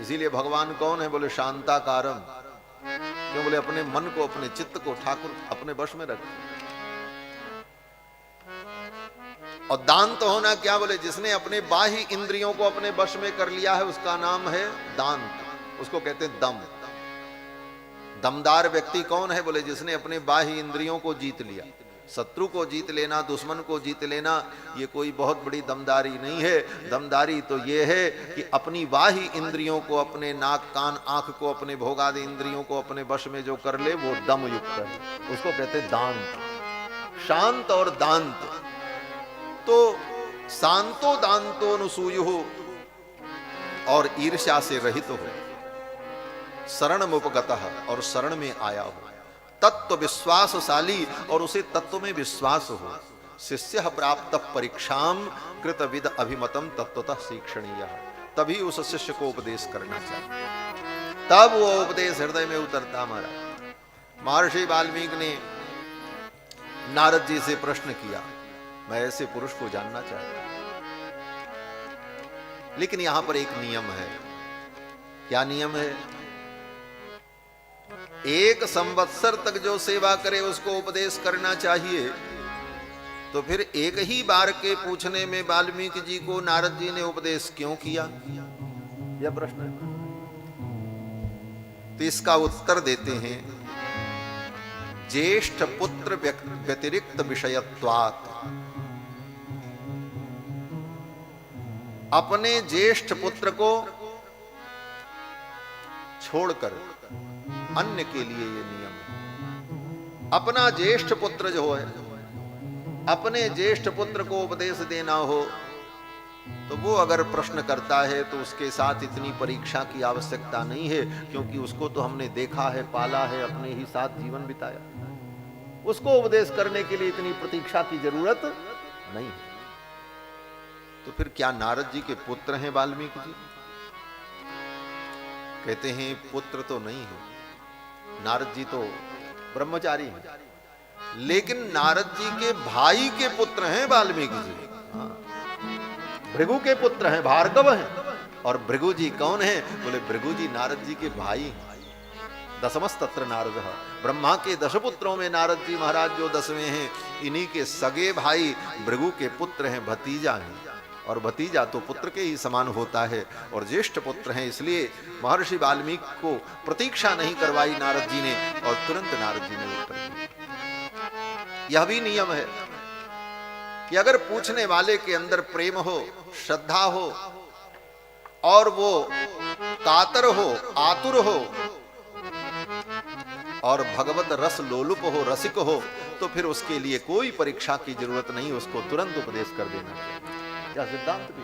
इसीलिए भगवान कौन है? बोले शांताकारम। क्यों? बोले अपने मन को, अपने चित्त को ठाकुर अपने वश में रखते। और दांत होना क्या? बोले जिसने अपने बाह्य इंद्रियों को अपने वश में कर लिया है उसका नाम है दांत। उसको कहते हैं दम। दमदार व्यक्ति कौन है? बोले जिसने अपने बाह्य इंद्रियों को जीत लिया। शत्रु को जीत लेना, दुश्मन को जीत लेना, ये कोई बहुत बड़ी दमदारी नहीं है। दमदारी तो ये है कि अपनी बाह्य इंद्रियों को, अपने नाक कान आंख को, अपने भोगादि इंद्रियों को अपने वश में जो कर ले वो दम युक्त है। उसको कहते हैं दांत। शांत और दांत। तो शांतो दांतो नुसूयुः, और ईर्ष्या से रहित हो, शरण मुपगतः, और शरण में आया हो, तत्व विश्वासशाली, और उसे तत्व में विश्वास हो, शिष्य प्राप्त परीक्षाम कृतविद अभिमतम तत्वतः शिक्षणीय, तभी उस शिष्य को उपदेश करना चाहिए, तब वो उपदेश हृदय में उतरता। महाराज महर्षि वाल्मीकि ने नारद जी से प्रश्न किया, मैं ऐसे पुरुष को जानना चाहता हूं। लेकिन यहां पर एक नियम है। क्या नियम है? 1 संवत्सर तक जो सेवा करे उसको उपदेश करना चाहिए। तो फिर एक ही बार के पूछने में वाल्मीकि जी को नारद जी ने उपदेश क्यों किया? यह प्रश्न है। तो इसका उत्तर देते हैं, ज्येष्ठ पुत्र व्यतिरिक्त विषयत्वात्। अपने ज्येष्ठ पुत्र को छोड़कर अन्य के लिए ये नियम है। अपना ज्येष्ठ पुत्र जो है, अपने ज्येष्ठ पुत्र को उपदेश देना हो तो वो अगर प्रश्न करता है तो उसके साथ इतनी परीक्षा की आवश्यकता नहीं है, क्योंकि उसको तो हमने देखा है, पाला है, अपने ही साथ जीवन बिताया। उसको उपदेश करने के लिए इतनी प्रतीक्षा की जरूरत नहीं है। तो फिर क्या नारद जी के पुत्र हैं वाल्मीकि जी? कहते हैं पुत्र तो नहीं है, नारद जी तो ब्रह्मचारी हैं, लेकिन नारद जी के भाई के पुत्र हैं वाल्मीकि जी। भृगु के पुत्र हैं, भार्गव हैं। और भृगु जी कौन हैं? बोले भृगु जी नारद जी के भाई हैं। दशमस्तत्र नारद, ब्रह्मा के 10 पुत्रों में नारद जी महाराज जो 10वें हैं, इन्हीं के सगे भाई भृगु के पुत्र हैं, भतीजा हैं। और भतीजा तो पुत्र के ही समान होता है, और ज्येष्ठ पुत्र हैं, इसलिए महर्षि वाल्मीकि को प्रतीक्षा नहीं करवाई नारद जी ने, और तुरंत नारद जी ने उत्तर दिया। यह भी नियम है कि अगर पूछने वाले के अंदर प्रेम हो, श्रद्धा हो, और वो कातर हो, आतुर हो, और भगवत रस लोलुप हो, रसिक हो, तो फिर उसके लिए कोई परीक्षा की जरूरत नहीं, उसको तुरंत उपदेश कर देना चाहिए। यह सिद्धांत भी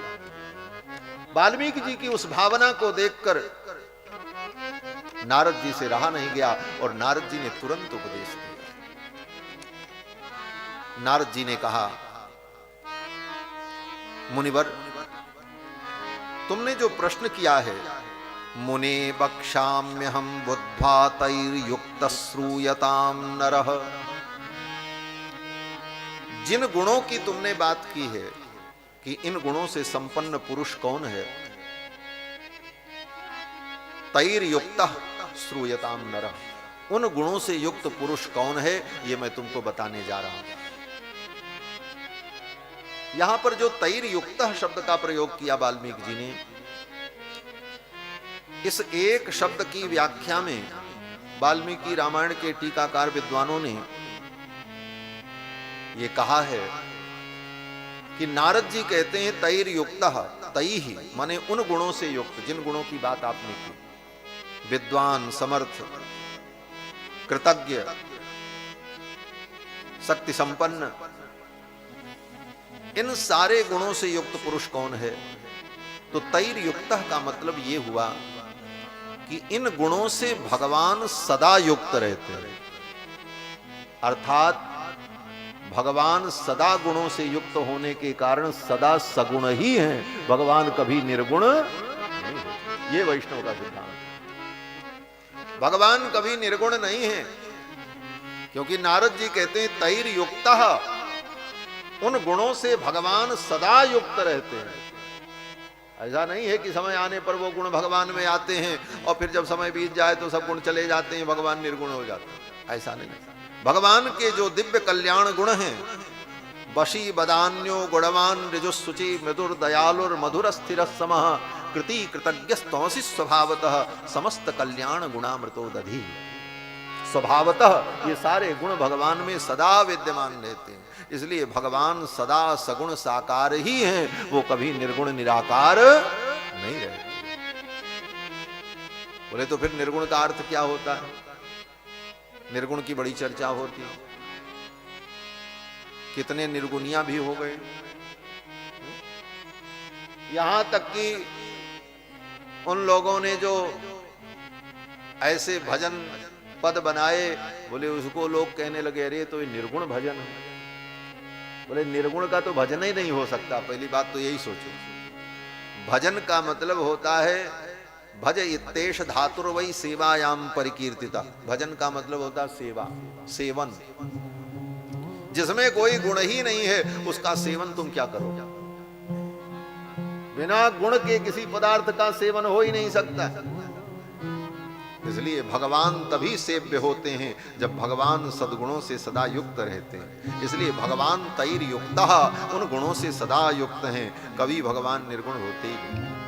वाल्मीकि जी की उस भावना को देखकर नारद जी से रहा नहीं गया, और नारद जी ने तुरंत उपदेश दिया। नारद जी ने कहा, मुनिवर तुमने जो प्रश्न किया है, मुने बक्षाम्यहम बुद्ध्वा तैर्युक्त श्रूयताम नरः, जिन गुणों की तुमने बात की है कि इन गुणों से संपन्न पुरुष कौन है, तैर्युक्तः श्रूयताम नरः, उन गुणों से युक्त पुरुष कौन है, ये मैं तुमको बताने जा रहा हूं। यहां पर जो तैर्युक्तः शब्द का प्रयोग किया वाल्मीकि जी ने, इस एक शब्द की व्याख्या में वाल्मीकि रामायण के टीकाकार विद्वानों ने ये कहा है कि नारद जी कहते हैं तैर्युक्तः, तैहि माने उन गुणों से युक्त, जिन गुणों की बात आपने की, विद्वान, समर्थ, कृतज्ञ, शक्ति संपन्न, इन सारे गुणों से युक्त पुरुष कौन है? तो तैर्युक्तः का मतलब ये हुआ कि इन गुणों से भगवान सदा युक्त रहते हैं, अर्थात भगवान सदा गुणों से युक्त होने के कारण सदा सगुण ही हैं, भगवान कभी निर्गुण नहीं है। ये वैष्णव का सिद्धांत है, भगवान कभी निर्गुण नहीं है, क्योंकि नारद जी कहते हैं तैर्युक्तः, उन गुणों से भगवान सदा युक्त रहते हैं, ऐसा नहीं है कि समय आने पर वो गुण भगवान में आते हैं और फिर जब समय बीत जाए तो सब गुण चले जाते हैं, भगवान निर्गुण हो जाते हैं। ऐसा नहीं। भगवान के जो दिव्य कल्याण गुण हैं, वशी बदान्यो गुणवान ऋजुसुचि मृदुर दयालुर मधुर स्थिर समः कृति कृतज्ञ स्तौसी स्वभावतः समस्त कल्याण गुणामृतो दधि। स्वभावतः ये सारे गुण भगवान में सदा विद्यमान रहते हैं, इसलिए भगवान सदा सगुण साकार ही हैं, वो कभी निर्गुण निराकार नहीं रहते। बोले तो फिर निर्गुण का अर्थ क्या होता है? निर्गुण की बड़ी चर्चा होती है, कितने निर्गुणियां भी हो गए, यहां तक कि उन लोगों ने जो ऐसे भजन पद बनाए, बोले उसको लोग कहने लगे अरे तो ये निर्गुण भजन है। बोले निर्गुण का तो भजन ही नहीं हो सकता। पहली बात तो यही सोचो, भजन का मतलब होता है भज इत्तेष धातुर वही सेवायाम परिकीर्तिता। भजन का मतलब होता है सेवा, सेवन। जिसमें कोई गुण ही नहीं है उसका सेवन तुम क्या करोगे? बिना गुण के किसी पदार्थ का सेवन हो ही नहीं सकता। इसलिए भगवान तभी सेव्य होते हैं जब भगवान सद्गुणों से सदा युक्त रहते हैं। इसलिए भगवान तैर युक्तः, उन गुणों से सदा युक्त हैं, कभी भगवान निर्गुण होते ही नहीं।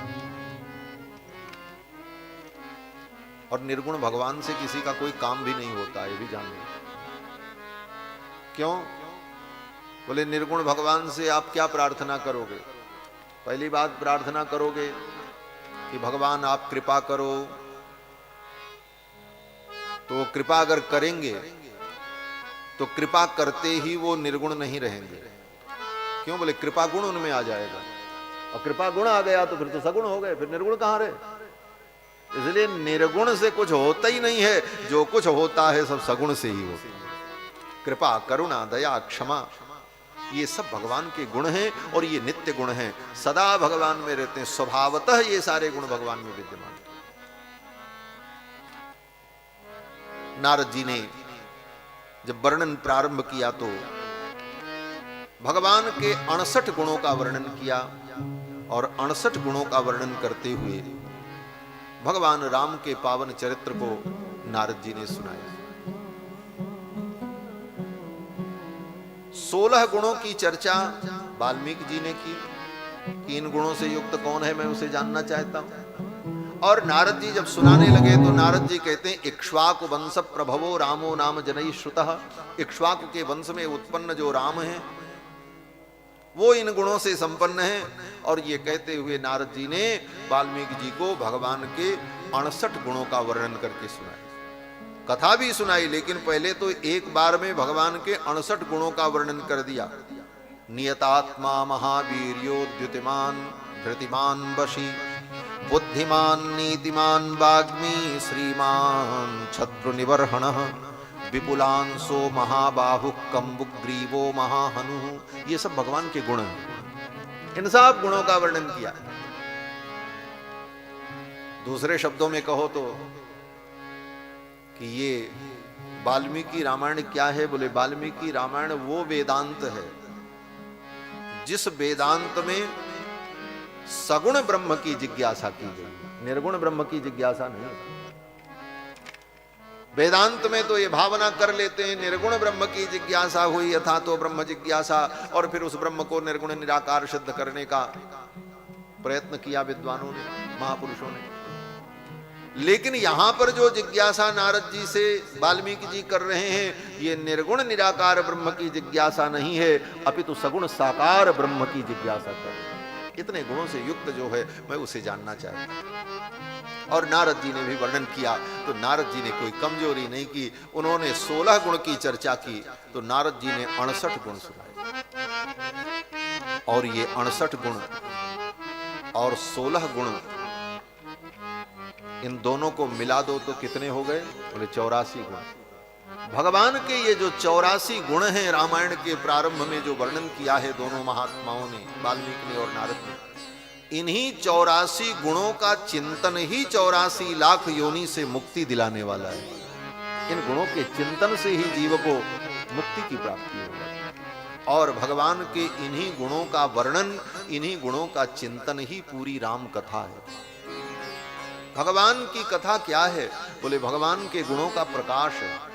और निर्गुण भगवान से किसी का कोई काम भी नहीं होता, ये भी जान लो। क्यों? बोले निर्गुण भगवान से आप क्या प्रार्थना करोगे? पहली बात प्रार्थना करोगे कि भगवान आप कृपा करो, तो कृपा अगर करेंगे तो कृपा करते ही वो निर्गुण नहीं रहेंगे। क्यों? बोले कृपा गुण उनमें आ जाएगा, और कृपा गुण आ गया तो फिर तो सगुण हो गए, फिर निर्गुण कहां रहे? इसलिए निर्गुण से कुछ होता ही नहीं है, जो कुछ होता है सब सगुण से ही होता है। कृपा, करुणा, दया, क्षमा, ये सब भगवान के गुण हैं और ये नित्य गुण हैं, सदा भगवान में रहते हैं। स्वभावतः ये सारे गुण भगवान में विद्यमान। नारद जी ने जब वर्णन प्रारंभ किया तो भगवान के 68 गुणों का वर्णन किया, और 68 गुणों का वर्णन करते हुए भगवान राम के पावन चरित्र को नारद जी ने सुनाया। 16 गुणों की चर्चा वाल्मीकि जी ने की कि इन गुणों से युक्त कौन है, मैं उसे जानना चाहता हूं। और नारद जी जब सुनाने लगे तो नारद जी कहते हैं इक्ष्वाकु वंश प्रभवो रामो नाम जनई श्रुतः। इक्ष्वाकु के वंश में उत्पन्न जो राम है वो इन गुणों से संपन्न है। और ये कहते हुए नारद जी ने वाल्मीकि जी को भगवान के 68 गुणों का वर्णन करके सुनाया, कथा भी सुनाई, लेकिन पहले तो एक बार में भगवान के 68 गुणों का वर्णन कर दिया। नियतात्मा महावीर्यो द्युतिमान धृतिमान वशी बुद्धिमान नीतिमान वाग्मी श्रीमान शत्रु निवर्हणः विपुलांसो महाबाहु कंबुग्रीवो महाहनु। ये सब भगवान के गुण हैं, इन सब गुणों का वर्णन किया। दूसरे शब्दों में कहो तो कि ये वाल्मीकि रामायण क्या है? बोले वाल्मीकि रामायण वो वेदांत है जिस वेदांत में सगुण ब्रह्म की जिज्ञासा की गई, निर्गुण ब्रह्म की जिज्ञासा नहीं। वेदांत में तो ये भावना कर लेते हैं निर्गुण ब्रह्म की जिज्ञासा हुई, अथा तो ब्रह्म जिज्ञासा, और फिर उस ब्रह्म को निर्गुण निराकार सिद्ध करने का प्रयत्न किया विद्वानों ने, महापुरुषों ने। लेकिन यहां पर जो जिज्ञासा नारद जी से वाल्मीकि जी कर रहे हैं, ये निर्गुण निराकार ब्रह्म की जिज्ञासा नहीं है, अपितु सगुण साकार ब्रह्म की जिज्ञासा कर रहे हैं। इतने गुणों से युक्त जो है मैं उसे जानना चाहता हूं। और नारद जी ने भी वर्णन किया तो नारद जी ने कोई कमजोरी नहीं की, उन्होंने 16 गुण की चर्चा की तो नारद जी ने 68 गुण सुनाए। और ये 68 गुण और 16 गुण, इन दोनों को मिला दो तो कितने हो गए? बोले 84 गुण। भगवान के ये जो 84 गुण हैं रामायण के प्रारंभ में जो वर्णन किया है दोनों महात्माओं ने, वाल्मीकि ने और नारद ने, इन्हीं 84 गुणों का चिंतन ही 84 लाख योनि से मुक्ति दिलाने वाला है। इन गुणों के चिंतन से ही जीव को मुक्ति की प्राप्ति होगी। और भगवान के इन्हीं गुणों का वर्णन, इन्हीं गुणों का चिंतन ही पूरी राम कथा है। भगवान की कथा क्या है? बोले भगवान के गुणों का प्रकाश है।